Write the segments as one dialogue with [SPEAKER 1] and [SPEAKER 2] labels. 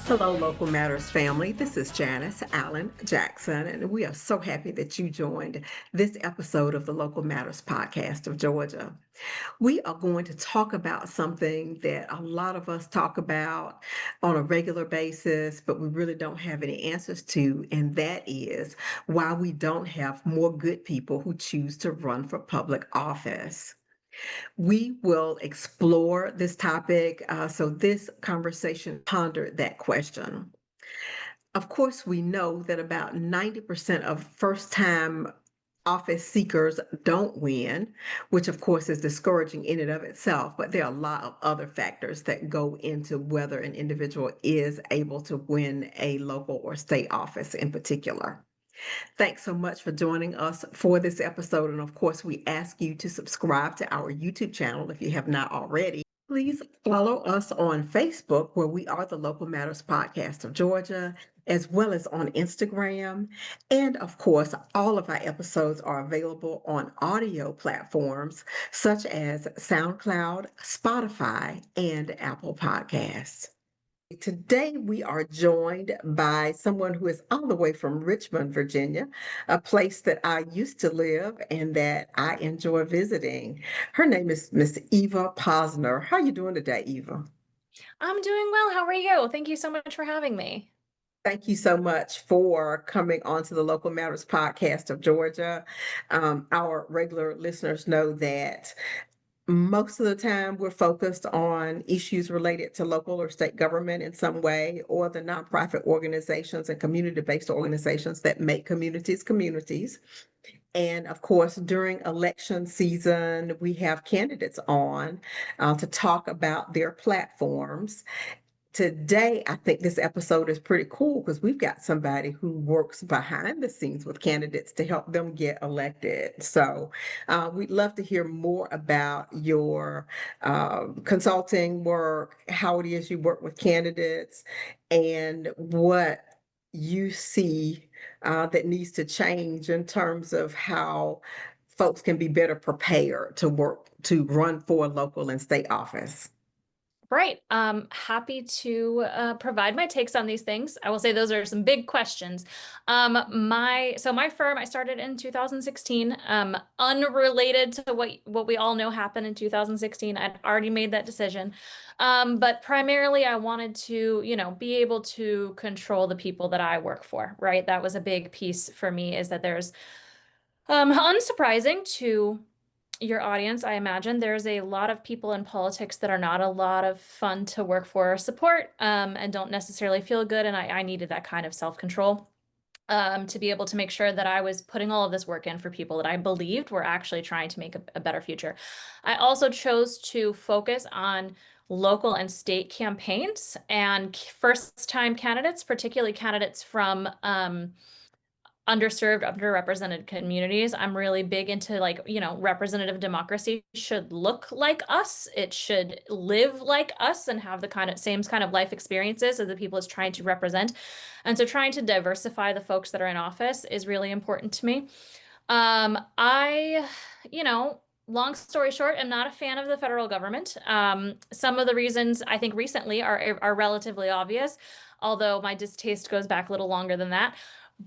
[SPEAKER 1] Hello, Local Matters family. This is Janice Allen Jackson, and we are so happy that you joined this episode of the Local Matters podcast of Georgia. We are going to talk about something that a lot of us talk about on a regular basis, but we really don't have any answers to, and that is why we don't have more good people who choose to run for public office. We will explore this topic. So this conversation pondered that question. Of course, we know that about 90% of first time office seekers don't win, which of course is discouraging in and of itself, but there are a lot of other factors that go into whether an individual is able to win a local or state office in particular. Thanks so much for joining us for this episode. And of course, we ask you to subscribe to our YouTube channel if you have not already. Please follow us on Facebook, where we are the Local Matters Podcast of Georgia, as well as on Instagram. And of course, all of our episodes are available on audio platforms such as SoundCloud, Spotify, and Apple Podcasts. Today, we are joined by someone who is all the way from Richmond, Virginia, a place that I used to live and that I enjoy visiting. Her name is Miss Eva Posner. How are you doing today, Eva?
[SPEAKER 2] I'm doing well. How are you? Thank you so much for having me.
[SPEAKER 1] Thank you so much for coming on to the Local Matters Podcast of Georgia. Our regular listeners know that most of the time, we're focused on issues related to local or state government in some way, or the nonprofit organizations and community-based organizations that make communities communities. And of course, during election season, we have candidates on to talk about their platforms. Today, I think this episode is pretty cool because we've got somebody who works behind the scenes with candidates to help them get elected. So, we'd love to hear more about your consulting work, how it is you work with candidates, and what you see that needs to change in terms of how folks can be better prepared to work to run for a local and state office.
[SPEAKER 2] Right. Happy to provide my takes on these things. I will say those are some big questions. My firm I started in 2016, unrelated to what we all know happened in 2016. I'd already made that decision. But primarily I wanted to, be able to control the people that I work for, right? That was a big piece for me is that there's unsurprising to your audience, I imagine there's a lot of people in politics that are not a lot of fun to work for or support, and don't necessarily feel good. And I needed that kind of self-control, to be able to make sure that I was putting all of this work in for people that I believed were actually trying to make a better future. I also chose to focus on local and state campaigns and first-time candidates, particularly candidates from underserved, underrepresented communities. I'm really big into representative democracy should look like us. It should live like us and have the same kind of life experiences as the people it's trying to represent. And so trying to diversify the folks that are in office is really important to me. I, long story short, am not a fan of the federal government. Some of the reasons I think recently are relatively obvious, although my distaste goes back a little longer than that.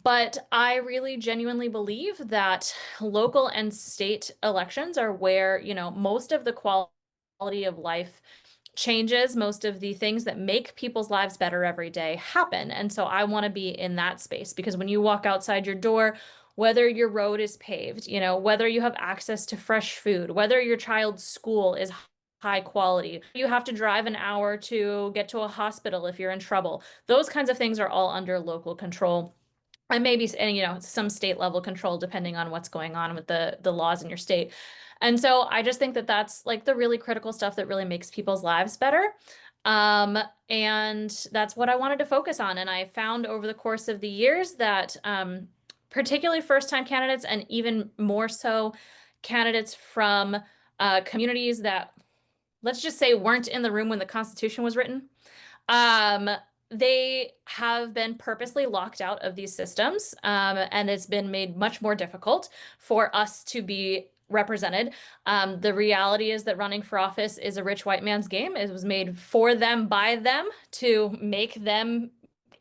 [SPEAKER 2] But I really genuinely believe that local and state elections are where, most of the quality of life changes, most of the things that make people's lives better every day happen. And so I want to be in that space because when you walk outside your door, whether your road is paved, whether you have access to fresh food, whether your child's school is high quality, you have to drive an hour to get to a hospital if you're in trouble. Those kinds of things are all under local control and maybe some state level control depending on what's going on with the laws in your state. And so I just think that that's like the really critical stuff that really makes people's lives better. And that's what I wanted to focus on. And I found over the course of the years that particularly first-time candidates and even more so candidates from communities that, let's just say, weren't in the room when the Constitution was written, um, they have been purposely locked out of these systems, and it's been made much more difficult for us to be represented. The reality is that running for office is a rich white man's game. It was made for them, by them, to make them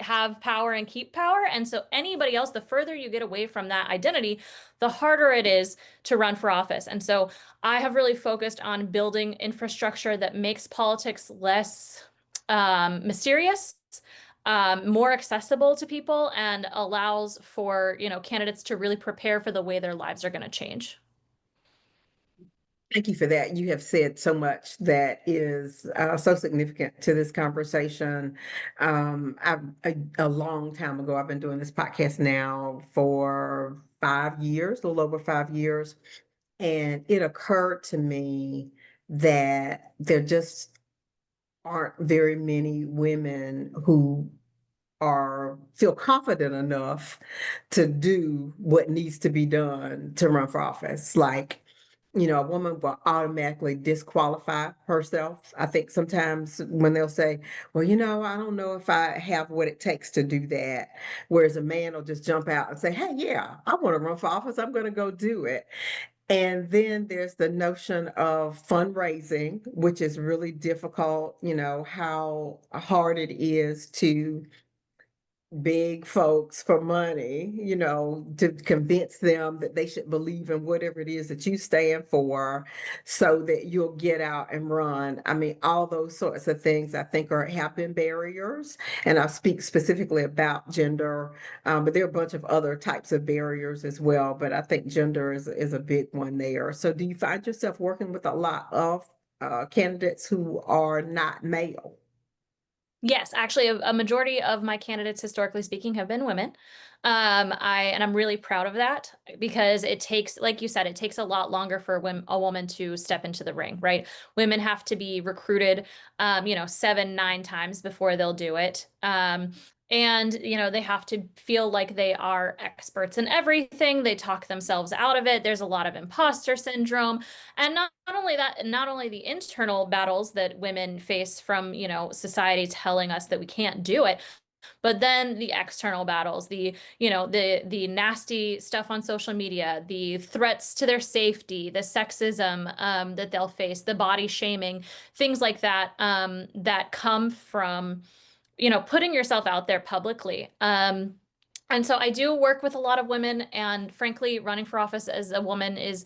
[SPEAKER 2] have power and keep power. And so anybody else, the further you get away from that identity, the harder it is to run for office. And so I have really focused on building infrastructure that makes politics less mysterious, more accessible to people, and allows for, candidates to really prepare for the way their lives are going to change.
[SPEAKER 1] Thank you for that. You have said so much that is so significant to this conversation. A long time ago, I've been doing this podcast now for 5 years, a little over 5 years. And it occurred to me that there just aren't very many women who are feel confident enough to do what needs to be done to run for office. Like, a woman will automatically disqualify herself. I think sometimes when they'll say, well, I don't know if I have what it takes to do that. Whereas a man will just jump out and say, hey, yeah, I want to run for office. I'm going to go do it. And then there's the notion of fundraising, which is really difficult, how hard it is to big folks for money, to convince them that they should believe in whatever it is that you stand for so that you'll get out and run. I mean, all those sorts of things I think have been barriers. And I speak specifically about gender, but there are a bunch of other types of barriers as well. But I think gender is a big one there. So do you find yourself working with a lot of candidates who are not male?
[SPEAKER 2] Yes, actually, a majority of my candidates, historically speaking, have been women. I'm really proud of that because it takes, like you said, it takes a lot longer for a woman to step into the ring, right? Women have to be recruited, 7, 9 times before they'll do it. And they have to feel like they are experts in everything. They talk themselves out of it. There's a lot of imposter syndrome. And not only that, not only the internal battles that women face from, society telling us that we can't do it, but then the external battles, the nasty stuff on social media, the threats to their safety, the sexism that they'll face, the body shaming, things like that, that come from, putting yourself out there publicly. And so I do work with a lot of women, and frankly, running for office as a woman is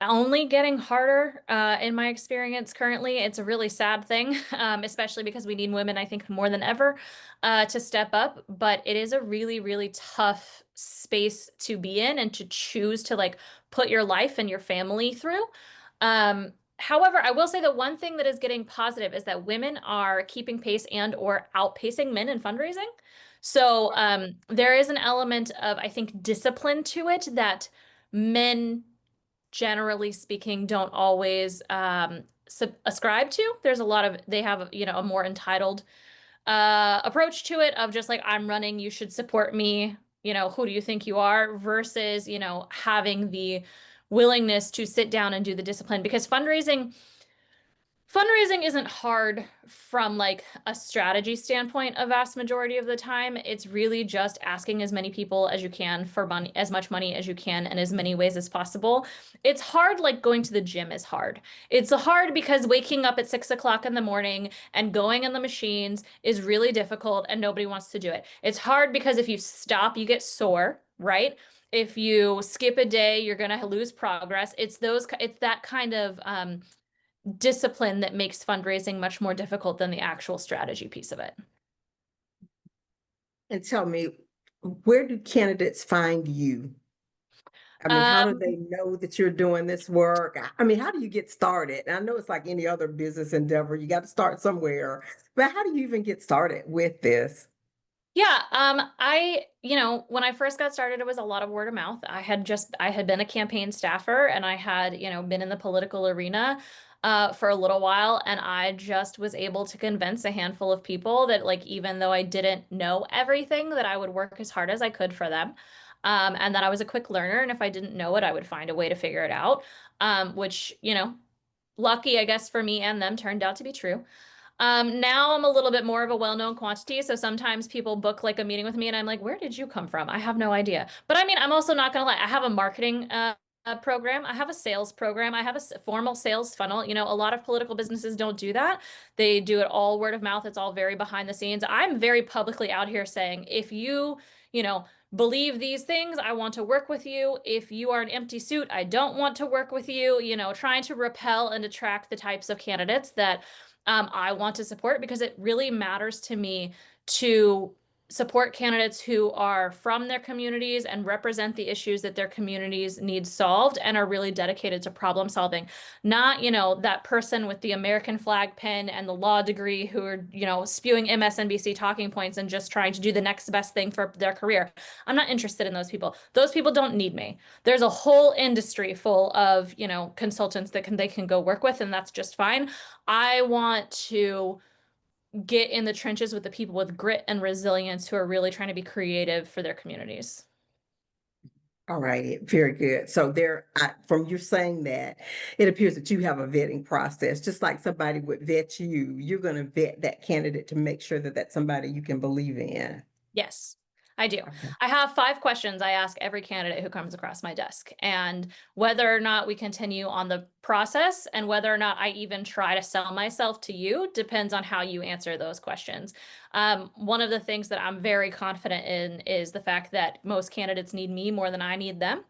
[SPEAKER 2] only getting harder in my experience currently. It's a really sad thing, especially because we need women, I think, more than ever to step up. But it is a really, really tough space to be in and to choose to like put your life and your family through. However, I will say that one thing that is getting positive is that women are keeping pace and or outpacing men in fundraising. So there is an element of, I think, discipline to it that men, generally speaking, don't always ascribe to. There's a lot of, they have, a more entitled approach to it of just like, I'm running, you should support me, who do you think you are, versus, having the willingness to sit down and do the discipline. Because fundraising isn't hard from like a strategy standpoint a vast majority of the time. It's really just asking as many people as you can for money, as much money as you can, in as many ways as possible. It's hard, like going to the gym is hard. It's hard because waking up at 6 o'clock in the morning and going in the machines is really difficult and nobody wants to do it. It's hard because if you stop, you get sore, right? If you skip a day, you're gonna lose progress. It's that kind of discipline that makes fundraising much more difficult than the actual strategy piece of it.
[SPEAKER 1] And tell me, where do candidates find you? I mean, how do
[SPEAKER 2] Um,
[SPEAKER 1] they know that you're doing this work? I mean, how do you get started? And I know it's like any other business endeavor, you got to start somewhere, but how do you even get started with this?
[SPEAKER 2] Yeah, when I first got started, it was a lot of word of mouth. I had been a campaign staffer and I had, been in the political arena for a little while, and I just was able to convince a handful of people that, like, even though I didn't know everything, that I would work as hard as I could for them. And that I was a quick learner, and if I didn't know it, I would find a way to figure it out. Which, lucky, I guess, for me and them, turned out to be true. Now I'm a little bit more of a well-known quantity, so sometimes people book like a meeting with me and I'm like, where did you come from? I have no idea. But I mean, I'm also not gonna lie, I have a marketing program. I have a sales program. I have a formal sales funnel. You know, a lot of political businesses don't do that. They do it all word of mouth. It's all very behind the scenes. I'm very publicly out here saying, if you know, believe these things, I want to work with you. If you are an empty suit, I don't want to work with you. You know, trying to repel and attract the types of candidates that I want to support, because it really matters to me to support candidates who are from their communities and represent the issues that their communities need solved and are really dedicated to problem solving. Not, you know, that person with the American flag pin and the law degree who are, you know, spewing MSNBC talking points and just trying to do the next best thing for their career. I'm not interested in those people. Those people don't need me. There's a whole industry full of, you know, consultants that they can go work with, and that's just fine. I want to get in the trenches with the people with grit and resilience who are really trying to be creative for their communities.
[SPEAKER 1] All right, very good. So from you saying that, it appears that you have a vetting process, just like somebody would vet you. You're going to vet that candidate to make sure that that's somebody you can believe in.
[SPEAKER 2] Yes, I do.
[SPEAKER 1] Okay.
[SPEAKER 2] I have 5 questions I ask every candidate who comes across my desk, and whether or not we continue on the process and whether or not I even try to sell myself to you depends on how you answer those questions. One of the things that I'm very confident in is the fact that most candidates need me more than I need them.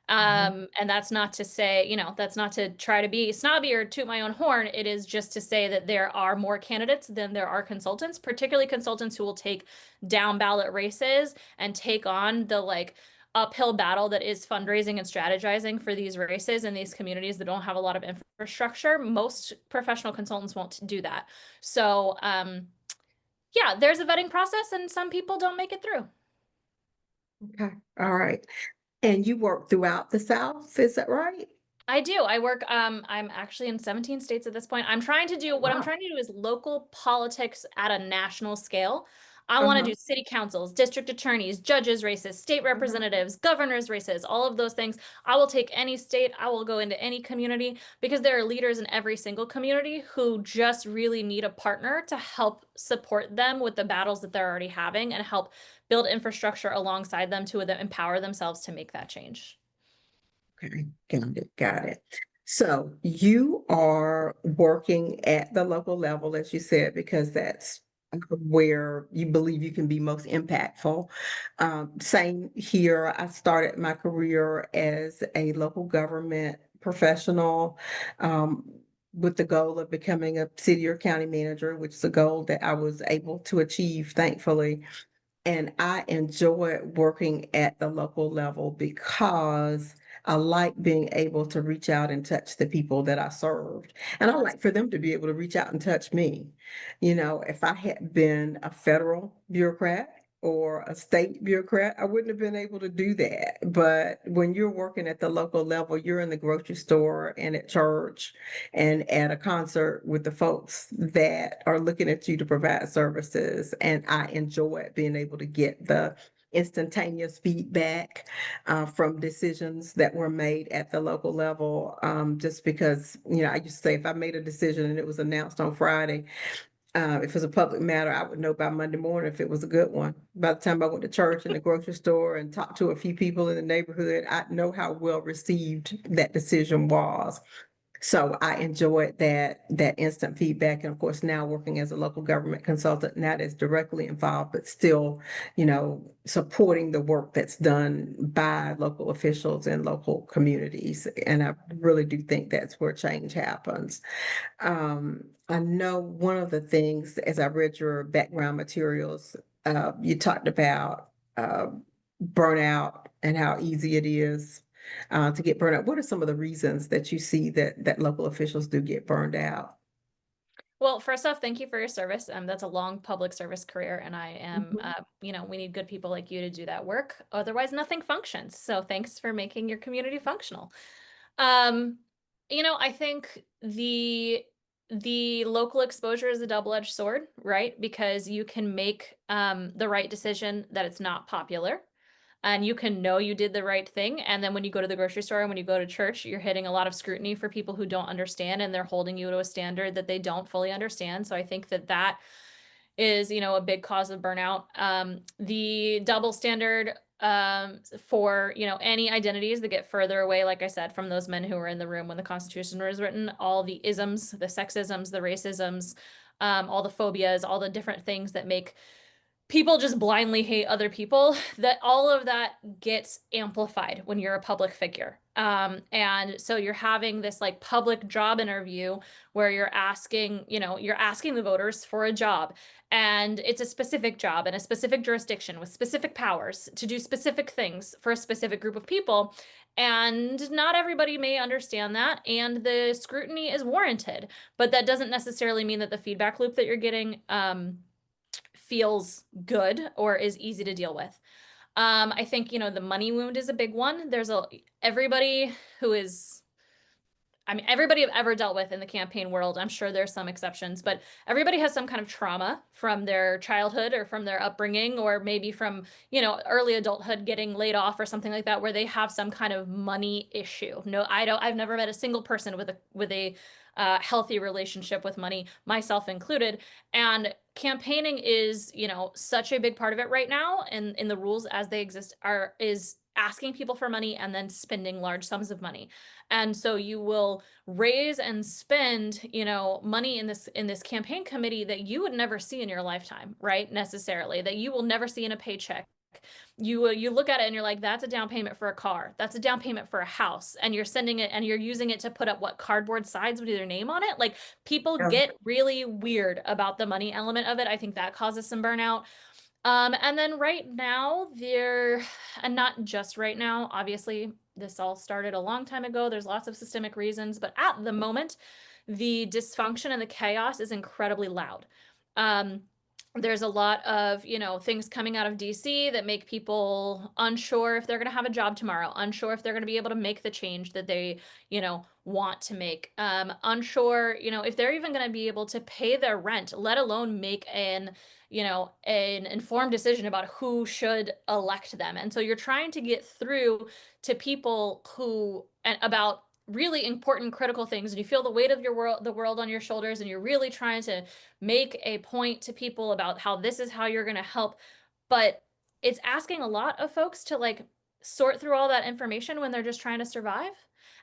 [SPEAKER 1] Mhm.
[SPEAKER 2] And that's not to say, you know, that's not to try to be snobby or toot my own horn. It is just to say that there are more candidates than there are consultants, particularly consultants who will take down ballot races and take on the like uphill battle that is fundraising and strategizing for these races in these communities that don't have a lot of infrastructure. Most professional consultants won't do that. So, yeah, there's a vetting process, and some people don't make it through.
[SPEAKER 1] Okay. All right. And you work throughout the South, is that right?
[SPEAKER 2] I do. I work, I'm actually in 17 states at this point.
[SPEAKER 1] Oh,
[SPEAKER 2] What I'm
[SPEAKER 1] wow.
[SPEAKER 2] trying to do is local politics at a national scale. I want to
[SPEAKER 1] Uh-huh.
[SPEAKER 2] do city councils, district attorneys, judges races, state
[SPEAKER 1] Uh-huh.
[SPEAKER 2] representatives, governors races, all of those things. I will take any state, I will go into any community, because there are leaders in every single community who just really need a partner to help support them with the battles that they're already having and help build infrastructure alongside them to empower themselves to make that change.
[SPEAKER 1] Okay, got it, got it. So you are working at the local level, as you said, because that's where you believe you can be most impactful. Same here. I started my career as a local government professional, with the goal of becoming a city or county manager, which is a goal that I was able to achieve, thankfully. And I enjoy working at the local level because I like being able to reach out and touch the people that I served. And I
[SPEAKER 2] That's
[SPEAKER 1] like for them to be able to reach out and touch me. You know, if I had been a federal bureaucrat or a state bureaucrat, I wouldn't have been able to do that. But when you're working at the local level, you're in the grocery store and at church and at a concert with the folks that are looking at you to provide services. And I enjoy being able to get the instantaneous feedback from decisions that were made at the local level. Just because, you know, I used to say if I made a decision and it was announced on Friday, if it was a public matter, I would know by Monday morning if it was a good one. By the time I went to church and the grocery store and talked to a few people in the neighborhood, I know how well received that decision was. So I enjoyed that instant feedback. And of course, now working as a local government consultant, not as directly involved, but still, you know, supporting the work that's done by local officials and local communities. And I really do think that's where change happens. I know one of the things as I read your background materials, you talked about burnout and how easy it is to get burned out. What are some of the reasons that you see that local officials do get burned out?
[SPEAKER 2] Well, first off, thank you for your service. That's a long public service career, and I am,
[SPEAKER 1] Mhm.
[SPEAKER 2] you know, we need good people like you to do that work. Otherwise, nothing functions. So thanks for making your community functional. Um, you know, I think the local exposure is a double-edged sword, right? Because you can make the right decision that it's not popular, and you can know you did the right thing. And then when you go to the grocery store and when you go to church, you're hitting a lot of scrutiny for people who don't understand, and they're holding you to a standard that they don't fully understand. So I think that that is, you know, a big cause of burnout. The double standard for, any identities that get further away, like I said, from those men who were in the room when the Constitution was written, all the isms, the sexisms, the racisms, all the phobias, all the different things that make people just blindly hate other people, that all of that gets amplified when you're a public figure. And so you're having this like public job interview where you're asking the voters for a job, and it's a specific job in a specific jurisdiction with specific powers to do specific things for a specific group of people. And not everybody may understand that, and the scrutiny is warranted, but that doesn't necessarily mean that the feedback loop that you're getting, feels good or is easy to deal with. I think, the money wound is a big one. Everybody who is, I mean, everybody I've ever dealt with in the campaign world, I'm sure there's some exceptions, but everybody has some kind of trauma from their childhood or from their upbringing, or maybe from, early adulthood, getting laid off or something like that, where they have some kind of money issue. No, I've never met a single person with a healthy relationship with money, myself included. And campaigning is, such a big part of it right now. And in the rules as they exist is asking people for money and then spending large sums of money. And so you will raise and spend, money in this campaign committee that you would never see in your lifetime, right? Necessarily, that you will never see in a paycheck. You look at it and you're like, that's a down payment for a car. That's a down payment for a house. And you're sending it and you're using it to put up what, cardboard sides with your name on it? Like, people
[SPEAKER 1] Yeah.
[SPEAKER 2] get really weird about the money element of it. I think that causes some burnout. And then right now, and not just right now, obviously, this all started a long time ago. There's lots of systemic reasons, but at the moment, the dysfunction and the chaos is incredibly loud. Um, there's a lot of, things coming out of DC that make people unsure if they're going to have a job tomorrow, unsure if they're going to be able to make the change that they, want to make, unsure, if they're even going to be able to pay their rent, let alone make an informed decision about who should elect them. And so you're trying to get through to people about really important critical things, and you feel the weight of the world on your shoulders, and you're really trying to make a point to people about how this is how you're going to help. But it's asking a lot of folks to like sort through all that information when they're just trying to survive.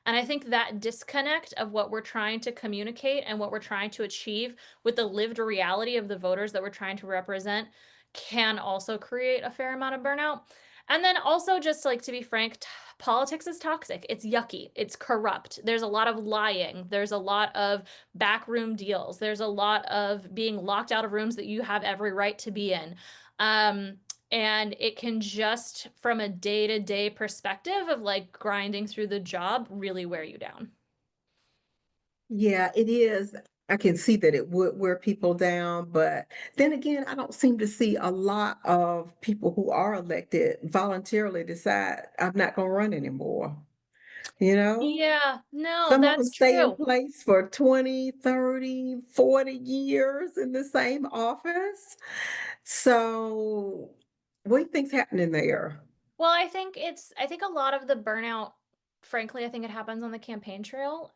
[SPEAKER 2] And I think that disconnect of what we're trying to communicate and what we're trying to achieve with the lived reality of the voters that we're trying to represent can also create a fair amount of burnout. And then also, just like, to be frank, politics is toxic. It's yucky. It's corrupt. There's a lot of lying. There's a lot of backroom deals. There's a lot of being locked out of rooms that you have every right to be in. And it can just, from a day-to-day perspective of like grinding through the job, really wear you down.
[SPEAKER 1] Yeah, it is. I can see that it would wear people down, but then again, I don't seem to see a lot of people who are elected voluntarily decide I'm not going to run anymore. You know,
[SPEAKER 2] Yeah, no,
[SPEAKER 1] some of them
[SPEAKER 2] that's
[SPEAKER 1] stay in
[SPEAKER 2] true.
[SPEAKER 1] place for 20, 30, 40 years in the same office. So, what do you think's happening there?
[SPEAKER 2] Well, I think a lot of the burnout, frankly, I think it happens on the campaign trail,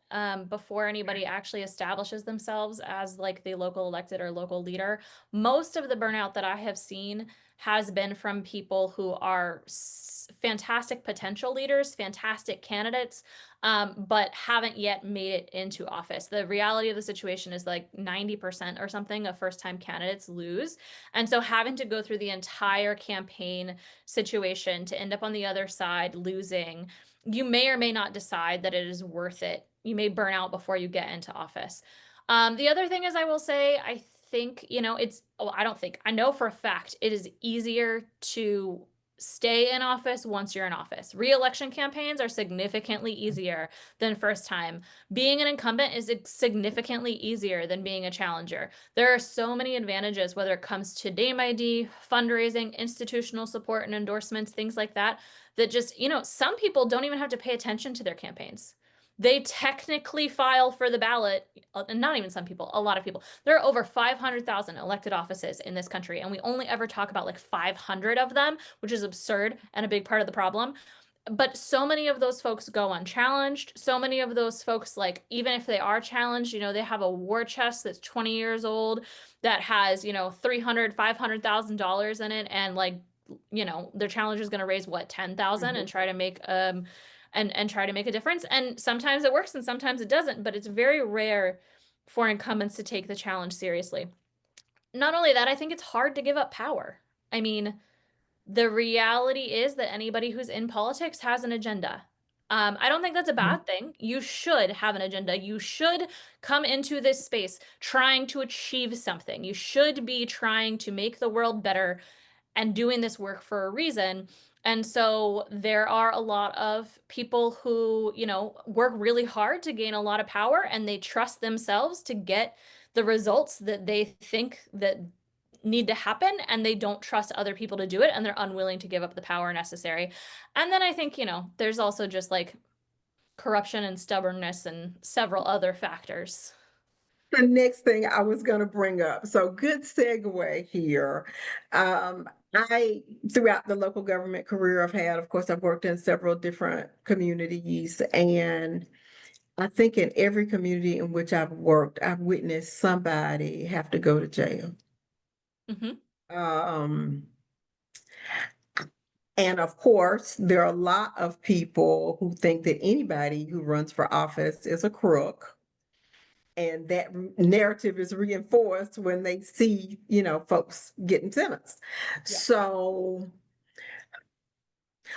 [SPEAKER 2] before anybody actually establishes themselves as like the local elected or local leader. Most of the burnout that I have seen has been from people who are fantastic potential leaders, fantastic candidates, but haven't yet made it into office. The reality of the situation is like 90% or something of first-time candidates lose. And so having to go through the entire campaign situation to end up on the other side losing, you may or may not decide that it is worth it. You may burn out before you get into office. The other thing is, I will say, I think, I don't think, I know for a fact it is easier to stay in office once you're in office. Re-election campaigns are significantly easier than first time. Being an incumbent is significantly easier than being a challenger. There are so many advantages, whether it comes to name ID, fundraising, institutional support and endorsements, things like that, that just, some people don't even have to pay attention to their campaigns. They technically file for the ballot, and not even some people, a lot of people. There are over 500,000 elected offices in this country, and we only ever talk about like 500 of them, which is absurd and a big part of the problem. But so many of those folks go unchallenged. So many of those folks, like, even if they are challenged, they have a war chest that's 20 years old that has, $300,000, $500,000 in it, and like their challenge is going to raise what, 10,000
[SPEAKER 1] Mhm.
[SPEAKER 2] and try to make and try to make a difference. And sometimes it works and sometimes it doesn't, but it's very rare for incumbents to take the challenge seriously. Not only that, I think it's hard to give up power. I mean, the reality is that anybody who's in politics has an agenda. I don't think that's a
[SPEAKER 1] Mhm.
[SPEAKER 2] bad thing. You should have an agenda. You should come into this space trying to achieve something. You should be trying to make the world better and doing this work for a reason. And so there are a lot of people who, work really hard to gain a lot of power and they trust themselves to get the results that they think that need to happen, and they don't trust other people to do it, and they're unwilling to give up the power necessary. And then I think, there's also just like corruption and stubbornness and several other factors.
[SPEAKER 1] The next thing I was going to bring up. So good segue here. I, throughout the local government career I've had, of course, I've worked in several different communities, and I think in every community in which I've worked, I've witnessed somebody have to go to jail.
[SPEAKER 2] Hmm.
[SPEAKER 1] Um, and of course, there are a lot of people who think that anybody who runs for office is a crook. And that narrative is reinforced when they see, folks getting sentenced.
[SPEAKER 2] Yeah.
[SPEAKER 1] So,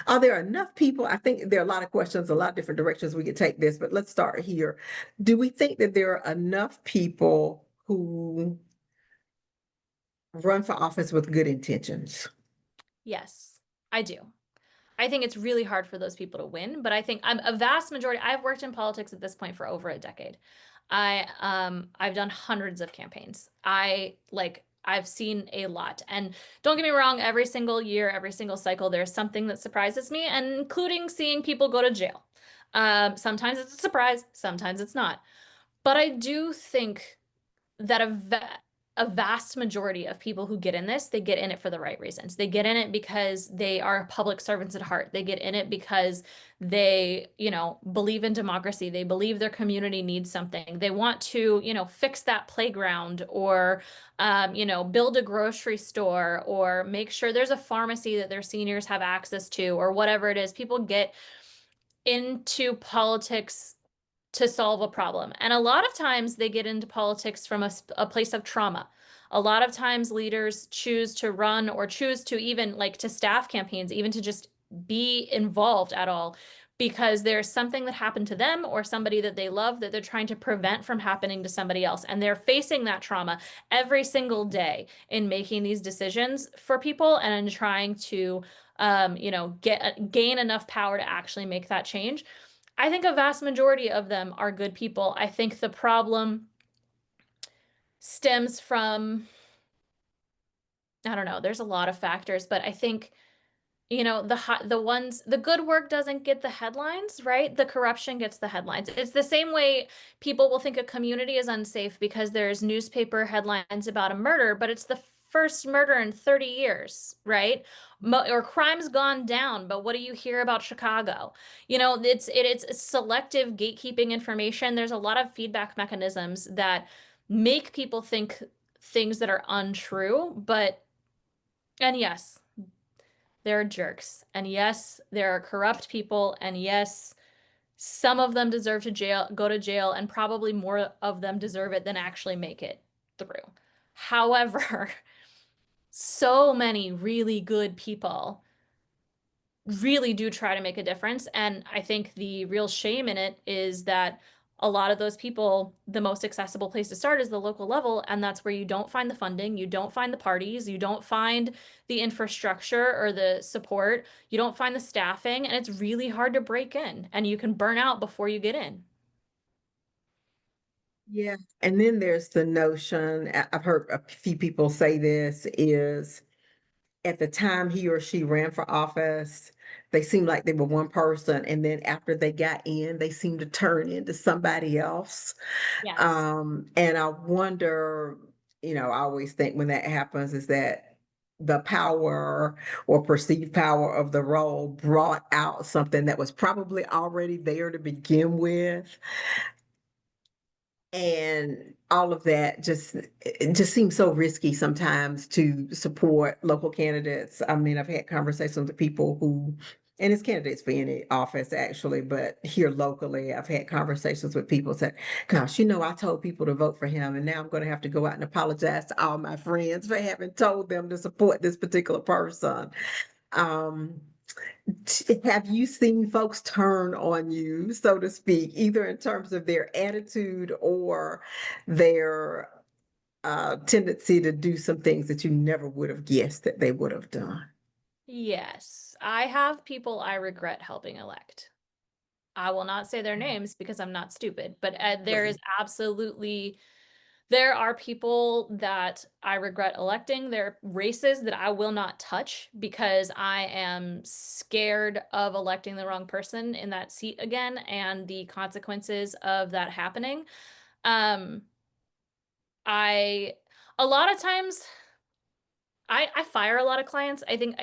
[SPEAKER 1] are there enough people? I think there are a lot of questions, a lot of different directions we could take this, but let's start here. Do we think that there are enough people who run for office with good intentions?
[SPEAKER 2] Yes, I do. I think it's really hard for those people to win, but I think I'm a vast majority. I've worked in politics at this point for over a decade. I've done hundreds of campaigns. I've seen a lot. And don't get me wrong, every single year, every single cycle, there's something that surprises me, and including seeing people go to jail. Sometimes it's a surprise, sometimes it's not. But I do think that a vast majority of people who get in this, they get in it for the right reasons. They get in it because they are public servants at heart. They get in it because they, believe in democracy. They believe their community needs something. They want to, fix that playground, or, build a grocery store, or make sure there's a pharmacy that their seniors have access to, or whatever it is. People get into politics to solve a problem. And a lot of times they get into politics from a place of trauma. A lot of times leaders choose to run or choose to even like to staff campaigns, even to just be involved at all, because there's something that happened to them or somebody that they love that they're trying to prevent from happening to somebody else. And they're facing that trauma every single day in making these decisions for people and in trying to gain enough power to actually make that change. I think a vast majority of them are good people. I think the problem stems from, I don't know, there's a lot of factors, but I think, the good work doesn't get the headlines, right? The corruption gets the headlines. It's the same way people will think a community is unsafe because there's newspaper headlines about a murder, but it's the first murder in 30 years, right? Or crime's gone down, but what do you hear about Chicago? It's selective gatekeeping information. There's a lot of feedback mechanisms that make people think things that are untrue, and yes, there are jerks. And yes, there are corrupt people. And yes, some of them deserve to go to jail, and probably more of them deserve it than actually make it through. However, so many really good people really do try to make a difference. And I think the real shame in it is that a lot of those people, the most accessible place to start is the local level. And that's where you don't find the funding, you don't find the parties, you don't find the infrastructure or the support, you don't find the staffing, and it's really hard to break in, and you can burn out before you get in.
[SPEAKER 1] Yeah. And then there's the notion, I've heard a few people say this, is at the time he or she ran for office, they seemed like they were one person. And then after they got in, they seemed to turn into somebody else.
[SPEAKER 2] Yes.
[SPEAKER 1] And I wonder, I always think when that happens is that the power or perceived power of the role brought out something that was probably already there to begin with. and all of that just it just seems so risky sometimes to support local candidates. I mean, I've had conversations with people who, and it's candidates for any office actually, but here locally, I've had conversations with people say, "Gosh, I told people to vote for him, and now I'm going to have to go out and apologize to all my friends for having told them to support this particular person." Um, have you seen folks turn on you, so to speak, either in terms of their attitude or their tendency to do some things that you never would have guessed that they would have done?
[SPEAKER 2] Yes, I have people I regret helping elect. I will not say their names because I'm not stupid, but there is
[SPEAKER 1] Right.
[SPEAKER 2] absolutely there are people that I regret electing. There are races that I will not touch because I am scared of electing the wrong person in that seat again and the consequences of that happening. Um, I a lot of times I fire a lot of clients. I think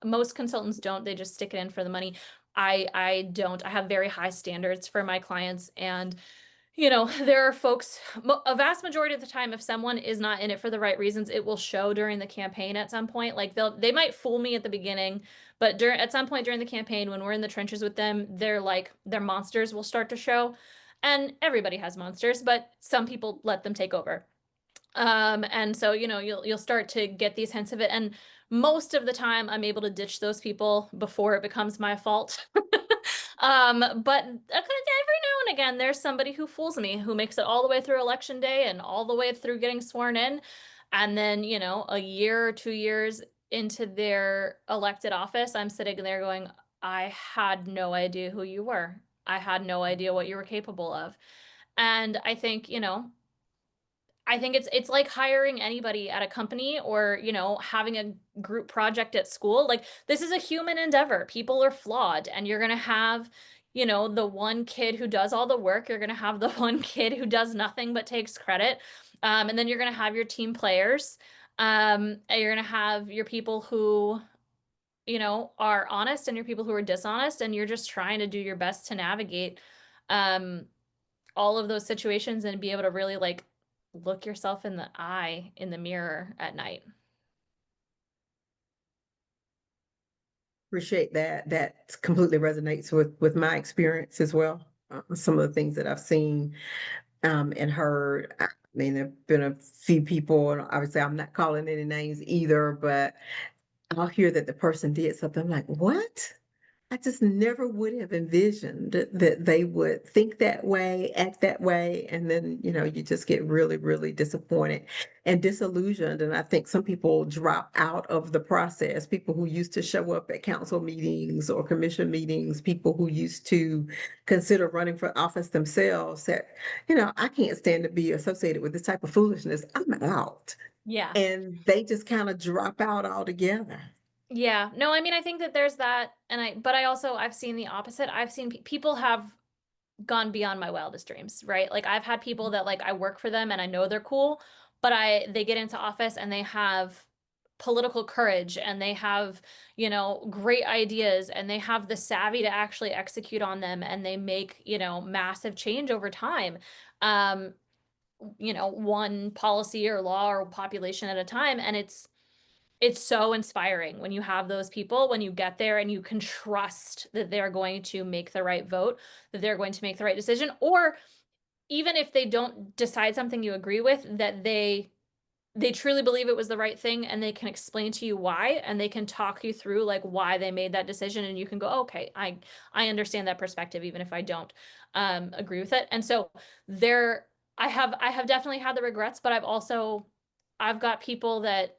[SPEAKER 2] most consultants don't. They just stick it in for the money. I don't. I have very high standards for my clients, and there are folks, a vast majority of the time, if someone is not in it for the right reasons, it will show during the campaign at some point. Like they might fool me at the beginning, but at some point during the campaign, when we're in the trenches with them, their monsters will start to show. And everybody has monsters, but some people let them take over. And so, you'll start to get these hints of it. And most of the time I'm able to ditch those people before it becomes my fault. But every now and again, there's somebody who fools me, who makes it all the way through election day and all the way through getting sworn in. And then, a year or 2 years into their elected office, I'm sitting there going, I had no idea who you were. I had no idea what you were capable of. And I think it's like hiring anybody at a company or, having a group project at school. Like this is a human endeavor. People are flawed and you're going to have, the one kid who does all the work. You're going to have the one kid who does nothing but takes credit. And then you're going to have your team players. And you're going to have your people who, are honest and your people who are dishonest. And you're just trying to do your best to navigate, um, all of those situations and be able to really like look yourself in the eye in the mirror at night.
[SPEAKER 1] Appreciate that. That completely resonates with my experience as well. Some of the things that I've seen and heard. I mean, there've been a few people, and obviously I'm not calling any names either, but I'll hear that the person did something. I'm like, what? I just never would have envisioned that they would think that way, act that way. And then, you just get really, really disappointed and disillusioned. And I think some people drop out of the process. People who used to show up at council meetings or commission meetings, people who used to consider running for office themselves said, I can't stand to be associated with this type of foolishness. I'm out.
[SPEAKER 2] Yeah.
[SPEAKER 1] And they just kind of drop out altogether.
[SPEAKER 2] Yeah. No, I mean, I think that there's that. But I've seen the opposite. I've seen people have gone beyond my wildest dreams, right? Like I've had people that like I work for them and I know they're cool, but they get into office and they have political courage and they have, great ideas and they have the savvy to actually execute on them and they make, massive change over time. Um, one policy or law or population at a time. And it's so inspiring when you have those people, when you get there and you can trust that they're going to make the right vote, that they're going to make the right decision, or even if they don't decide something you agree with, that they truly believe it was the right thing and they can explain to you why and they can talk you through like why they made that decision and you can go, okay, I understand that perspective even if I don't agree with it. And so there I have definitely had the regrets, but I've got people that,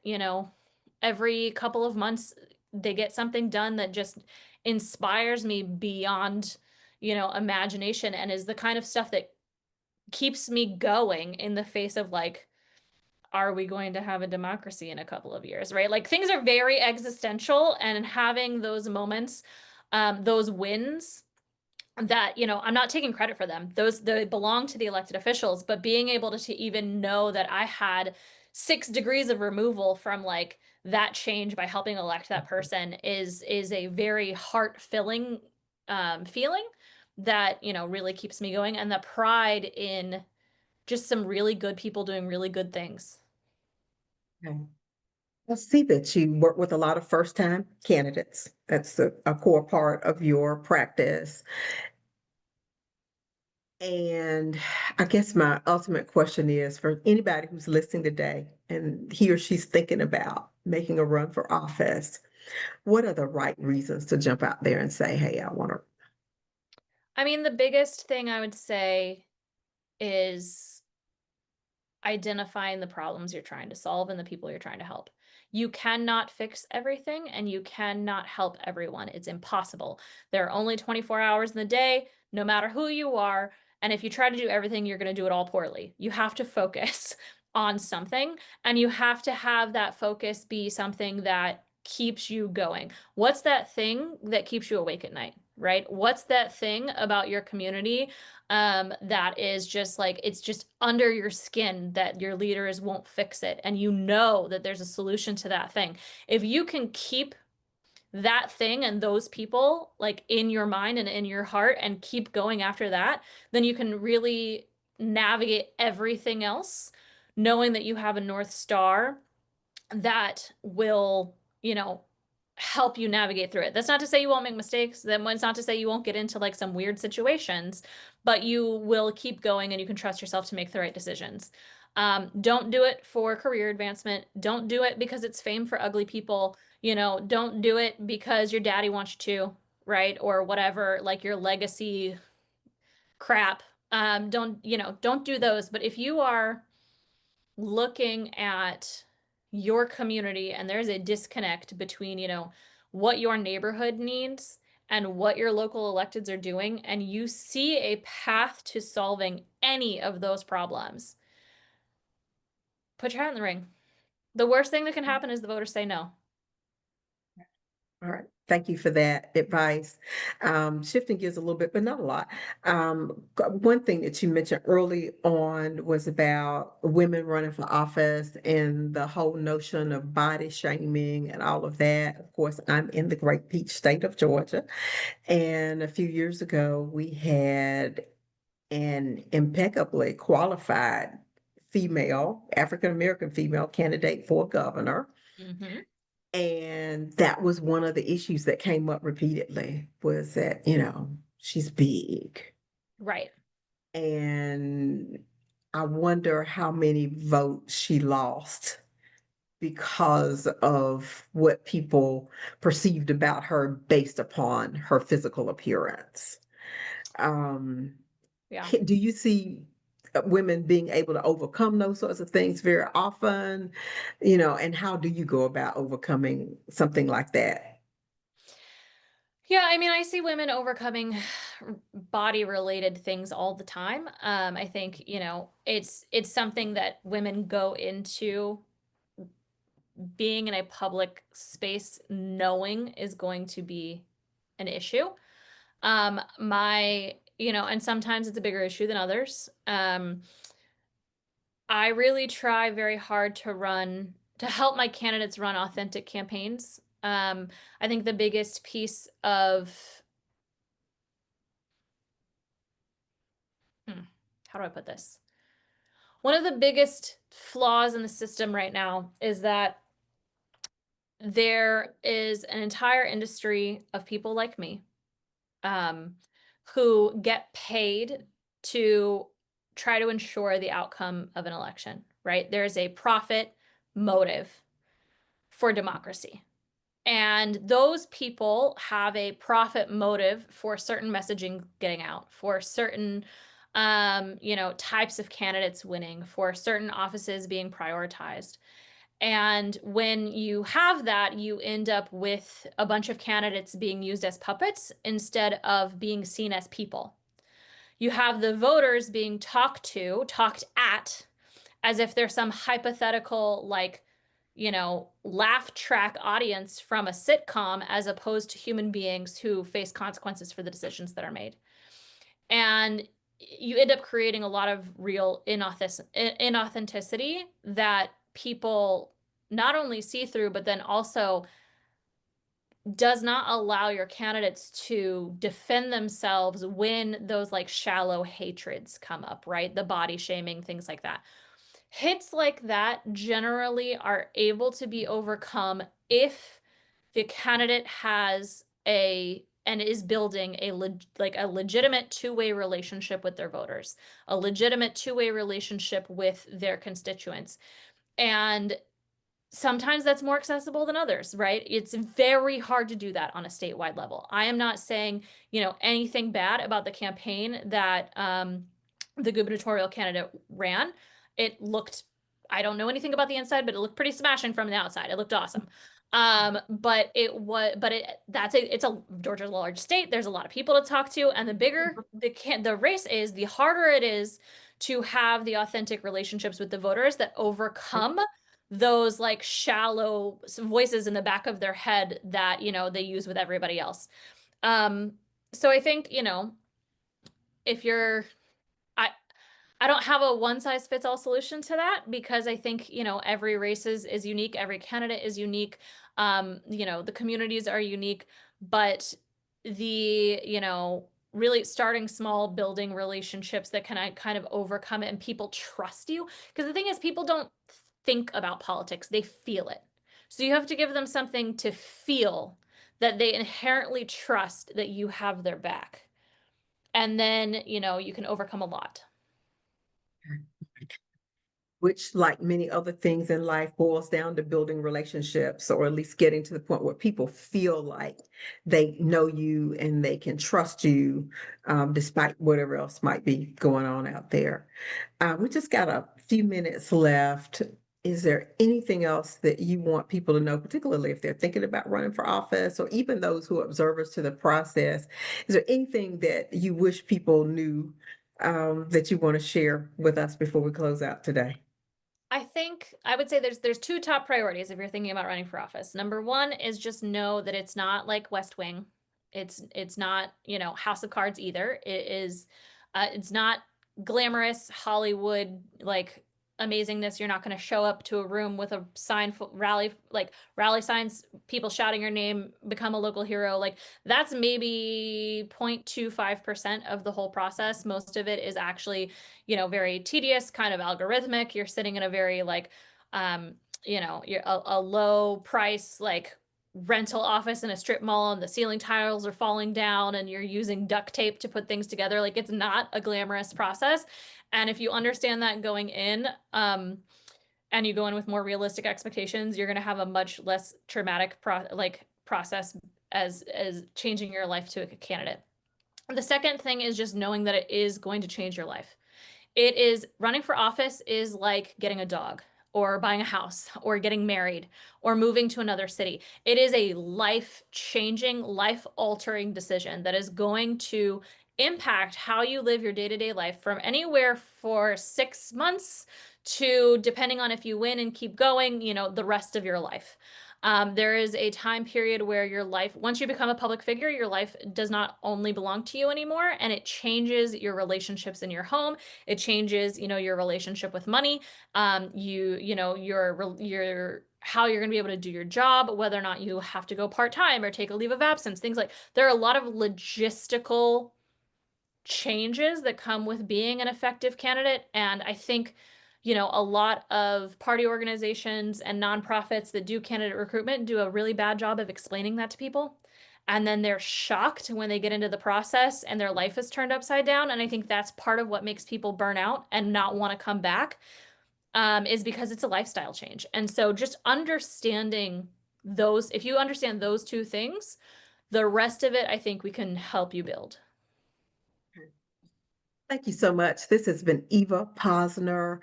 [SPEAKER 2] every couple of months they get something done that just inspires me beyond, imagination and is the kind of stuff that keeps me going in the face of like, are we going to have a democracy in a couple of years, right? Like things are very existential and having those moments, those wins that, I'm not taking credit for them. Those they belong to the elected officials, but being able to even know that I had 6 degrees of removal from like that change by helping elect that person is a very heart-filling feeling that, really keeps me going. And the pride in just some really good people doing really good things.
[SPEAKER 1] Okay. I see that you work with a lot of first-time candidates. That's a core part of your practice. And I guess my ultimate question is for anybody who's listening today and he or she's thinking about making a run for office, what are the right reasons to jump out there and say, hey, I want to?
[SPEAKER 2] I mean, the biggest thing I would say is identifying the problems you're trying to solve and the people you're trying to help. You cannot fix everything and you cannot help everyone. It's impossible. There are only 24 hours in the day, no matter who you are. And if you try to do everything, you're going to do it all poorly. You have to focus on something, and you have to have that focus be something that keeps you going. What's that thing that keeps you awake at night, right? What's that thing about your community that is just like, it's just under your skin that your leaders won't fix it, and you know that there's a solution to that thing. If you can keep that thing and those people like in your mind and in your heart and keep going after that, then you can really navigate everything else, knowing that you have a North Star that will, help you navigate through it. That's not to say you won't make mistakes. Then it's not to say you won't get into like some weird situations, but you will keep going and you can trust yourself to make the right decisions. Don't do it for career advancement. Don't do it because it's fame for ugly people. Don't do it because your daddy wants you to, right? Or whatever, like your legacy crap. Don't do those. But if you are looking at your community and there's a disconnect between, what your neighborhood needs and what your local electeds are doing, and you see a path to solving any of those problems, put your hat in the ring. The worst thing that can happen is the voters say no.
[SPEAKER 1] All right. Thank you for that advice. Shifting gears a little bit, but not a lot. One thing that you mentioned early on was about women running for office and the whole notion of body shaming and all of that. Of course, I'm in the great peach state of Georgia. And a few years ago, we had an impeccably qualified female, African American female candidate for governor.
[SPEAKER 2] Mm-hmm.
[SPEAKER 1] And that was one of the issues that came up repeatedly was that, she's big.
[SPEAKER 2] Right.
[SPEAKER 1] And I wonder how many votes she lost because of what people perceived about her based upon her physical appearance. Um,
[SPEAKER 2] Yeah.
[SPEAKER 1] do you see women being able to overcome those sorts of things very often? And how do you go about overcoming something like that?
[SPEAKER 2] Yeah, I mean, I see women overcoming body related things all the time. I think, it's something that women go into being in a public space knowing is going to be an issue. And sometimes it's a bigger issue than others. I really try very hard to help my candidates run authentic campaigns. I think the biggest piece of, how do I put this? One of the biggest flaws in the system right now is that there is an entire industry of people like me, um, who get paid to try to ensure the outcome of an election, right? There's a profit motive for democracy. And those people have a profit motive for certain messaging getting out, for certain types of candidates winning, for certain offices being prioritized. And when you have that, you end up with a bunch of candidates being used as puppets instead of being seen as people. You have the voters being talked at, as if they're some hypothetical, like, laugh track audience from a sitcom, as opposed to human beings who face consequences for the decisions that are made. And you end up creating a lot of real inauthenticity that people not only see through, but then also does not allow your candidates to defend themselves when those like shallow hatreds come up, right? The body shaming, things like that. Hits like that generally are able to be overcome if the candidate has a and is building like a legitimate two-way relationship with their voters, a legitimate two-way relationship with their constituents. And sometimes that's more accessible than others, right? It's very hard to do that on a statewide level. I am not saying, anything bad about the campaign that the gubernatorial candidate ran. It looked, I don't know anything about the inside, but it looked pretty smashing from the outside. It looked awesome. But it's a Georgia's a large state. There's a lot of people to talk to, and the bigger the race is, the harder it is to have the authentic relationships with the voters that overcome those like shallow voices in the back of their head that, they use with everybody else. Um, so I think, if you're, I, I don't have a one size fits all solution to that because I think, every race is unique, every candidate is unique. The communities are unique, but really starting small, building relationships that can kind of overcome it and people trust you. Because the thing is, people don't think about politics, they feel it. So you have to give them something to feel that they inherently trust that you have their back. And then, you can overcome a lot.
[SPEAKER 1] Which, like many other things in life, boils down to building relationships, or at least getting to the point where people feel like they know you and they can trust you, despite whatever else might be going on out there. We just got a few minutes left. Is there anything else that you want people to know, particularly if they're thinking about running for office, or even those who are observers to the process? Is there anything that you wish people knew, that you want to share with us before we close out today?
[SPEAKER 2] I think I would say there's two top priorities if you're thinking about running for office. Number one is just know that it's not like West Wing. It's not, House of Cards either. It's not glamorous Hollywood like amazingness. You're not going to show up to a room with a rally signs, people shouting your name, become a local hero. Like that's maybe 0.25% of the whole process. Most of it is actually, very tedious, kind of algorithmic. You're sitting in a very like, you're a low price, like rental office in a strip mall and the ceiling tiles are falling down and you're using duct tape to put things together. Like it's not a glamorous process. And if you understand that going in, and you go in with more realistic expectations, you're going to have a much less traumatic process as changing your life to a candidate. The second thing is just knowing that it is going to change your life. It is running for office is like getting a dog or buying a house or getting married or moving to another city. It is a life-changing, life-altering decision that is going to impact how you live your day-to-day life from anywhere for 6 months to, depending on if you win and keep going, the rest of your life. There is a time period where your life, once you become a public figure, your life does not only belong to you anymore, and it changes your relationships in your home. It changes, your relationship with money. Your how you're going to be able to do your job, whether or not you have to go part-time or take a leave of absence, things like there are a lot of logistical changes that come with being an effective candidate. And I think, a lot of party organizations and nonprofits that do candidate recruitment do a really bad job of explaining that to people. And then they're shocked when they get into the process and their life is turned upside down. And I think that's part of what makes people burn out and not want to come back, is because it's a lifestyle change. And so just understanding those, if you understand those two things, the rest of it, I think we can help you build.
[SPEAKER 1] Thank you so much. This has been Eva Posner.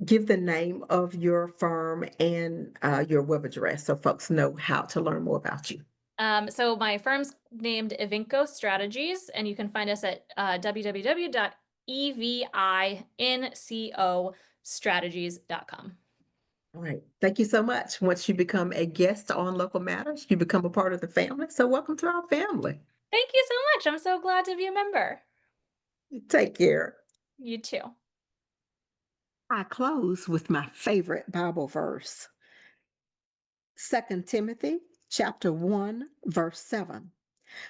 [SPEAKER 1] Give the name of your firm and your web address so folks know how to learn more about you.
[SPEAKER 2] So my firm's named Evinco Strategies, and you can find us at www.evincostrategies.com.
[SPEAKER 1] All right. Thank you so much. Once you become a guest on Local Matters, you become a part of the family. So welcome to our family.
[SPEAKER 2] Thank you so much. I'm so glad to be a member.
[SPEAKER 1] Take care.
[SPEAKER 2] You too.
[SPEAKER 1] I close with my favorite Bible verse, 2 Timothy chapter 1, verse 7.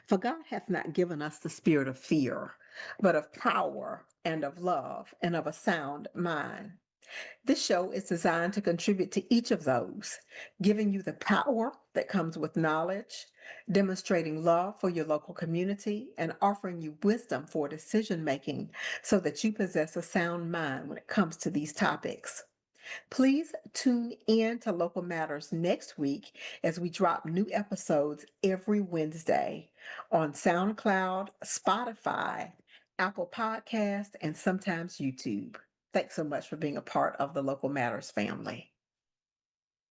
[SPEAKER 1] For God hath not given us the spirit of fear, but of power and of love and of a sound mind. This show is designed to contribute to each of those, giving you the power that comes with knowledge, demonstrating love for your local community, and offering you wisdom for decision making so that you possess a sound mind when it comes to these topics. Please tune in to Local Matters next week as we drop new episodes every Wednesday on SoundCloud, Spotify, Apple Podcast, and sometimes YouTube. Thanks so much for being a part of the Local Matters family.